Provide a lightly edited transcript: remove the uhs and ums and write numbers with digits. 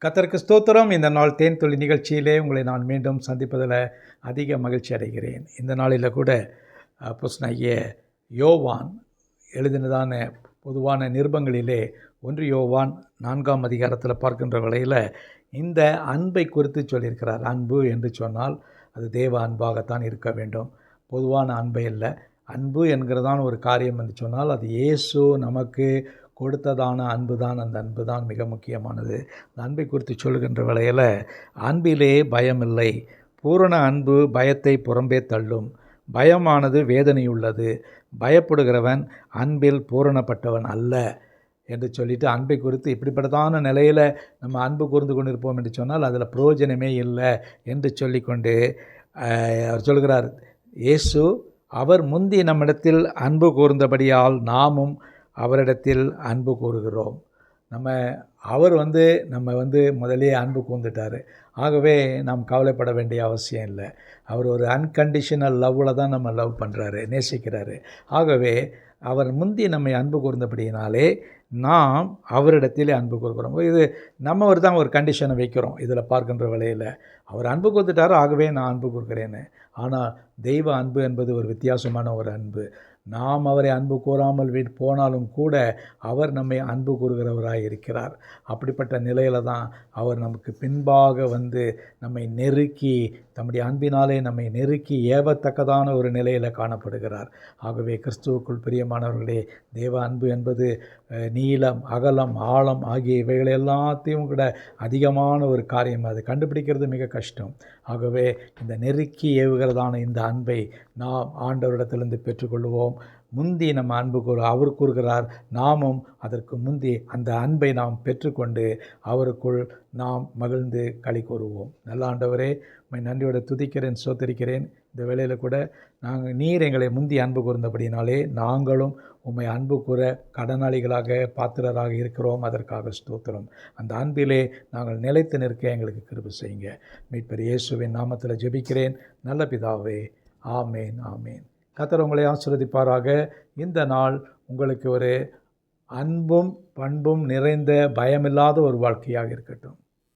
கர்த்தருக்கு ஸ்தோத்திரம். இந்த நாள் தேன் துளி நிகழ்ச்சியிலே உங்களை நான் மீண்டும் சந்திப்பதில் அதிக மகிழ்ச்சி அடைகிறேன். இந்த நாளில் கூட அப்போஸ்தலனாகிய யோவான் எழுதினதான பொதுவான நிருபங்களிலே 1 யோவான் 4ஆம் அதிகாரத்தில் பார்க்கின்ற வேளையில் இந்த அன்பை குறித்து சொல்லியிருக்கிறார். அன்பு என்று சொன்னால் அது தேவ அன்பாகத்தான் இருக்க வேண்டும், பொதுவான அன்பை அல்ல. அன்பு என்கிறதான ஒரு காரியம் என்று சொன்னால் அது இயேசு நமக்கு கொடுத்ததான அன்பு தான். அந்த அன்பு தான் மிக முக்கியமானது. அந்த அன்பை குறித்து சொல்கின்ற வேளையில் அன்பிலே பயமில்லை, பூரண அன்பு பயத்தை புறம்பே தள்ளும், பயமானது வேதனையுள்ளது, பயப்படுகிறவன் அன்பில் பூரணப்பட்டவன் அல்ல என்று சொல்லிட்டு அன்பை குறித்து இப்படிப்பட்டதான நிலையில் நம்ம அன்பு கூர்ந்து கொண்டிருப்போம் என்று சொன்னால் அதில் பிரயோஜனமே இல்லை என்று சொல்லிக்கொண்டு அவர் சொல்கிறார், இயேசு அவர் முந்தி நம்மிடத்தில் அன்பு கூர்ந்தபடியால் நாமும் அவரிடத்தில் அன்பு கூறுகிறோம். அவர் நம்ம முதலே அன்பு கூர்ந்துட்டார். ஆகவே நாம் கவலைப்பட வேண்டிய அவசியம் இல்லை. அவர் ஒரு அன்கண்டிஷனல் லவ்வில் தான் நம்ம லவ் பண்ணுறாரு, நேசிக்கிறாரு. ஆகவே அவர் முந்தி நம்மை அன்பு கூர்ந்தபடியினாலே நாம் அவரிடத்திலே அன்பு கூறுகிறோம். இது நம்ம ஒரு கண்டிஷனை வைக்கிறோம் இதில் பார்க்கின்ற வேளையில். அவர் அன்பு கூர்ந்துட்டாரோ ஆகவே நான் அன்பு கூறுகிறேன்னு. ஆனால் தெய்வ அன்பு என்பது ஒரு வித்தியாசமான ஒரு அன்பு. நாம் அவரை அன்பு கூறாமல் போனாலும் கூட அவர் நம்மை அன்பு கூறுகிறவராக இருக்கிறார். அப்படிப்பட்ட நிலையில் தான் அவர் நமக்கு பின்பாக நம்மை நெருக்கி, தம்முடைய அன்பினாலே நம்மை நெருக்கி ஏவத்தக்கதான ஒரு நிலையில் காணப்படுகிறார். ஆகவே கிறிஸ்துவுக்குள் பிரியமானவர்களே, தேவ அன்பு என்பது நீளம், அகலம், ஆழம் ஆகிய இவைகள் எல்லாத்தையும் கூட அதிகமான ஒரு காரியம். அது கண்டுபிடிக்கிறது மிக கஷ்டம். ஆகவே இந்த நெருக்கி ஏவுகிறதான இந்த அன்பை நாம் ஆண்டவரிடத்திலிருந்து பெற்றுக்கொள்வோம். முந்தி நம்ம அன்பு அவர் கூறுகிறார், நாமும் அதற்கு முந்தி அந்த அன்பை நாம் பெற்றுக்கொண்டு அவருக்குள் நாம் மகிழ்ந்து களி கூறுவோம். நல்ல ஆண்டவரே, உம்மை நன்றியோடு துதிக்கிறேன், ஸ்தோத்திரிக்கிறேன். இந்த வேளையில் கூட நீர் எங்களை முந்தி அன்பு கூர்ந்தபடினாலே நாங்களும் உம்மை அன்பு கூற கடனாளிகளாக பாத்திரராக இருக்கிறோம். அதற்காக ஸ்தோத்திரம். அந்த அன்பிலே நாங்கள் நிலைத்து நிற்க எங்களுக்கு கிருபை செய்யுங்க. மீட்பர் இயேசுவின் நாமத்தில் ஜெபிக்கிறேன் நல்ல பிதாவே, ஆமேன், ஆமேன். கர்த்தர் உங்களை ஆசீர்வதிப்பாராக. இந்த நாள் உங்களுக்கு ஒரு அன்பும் பண்பும் நிறைந்த பயமில்லாத ஒரு வாழ்க்கையாக இருக்கட்டும்.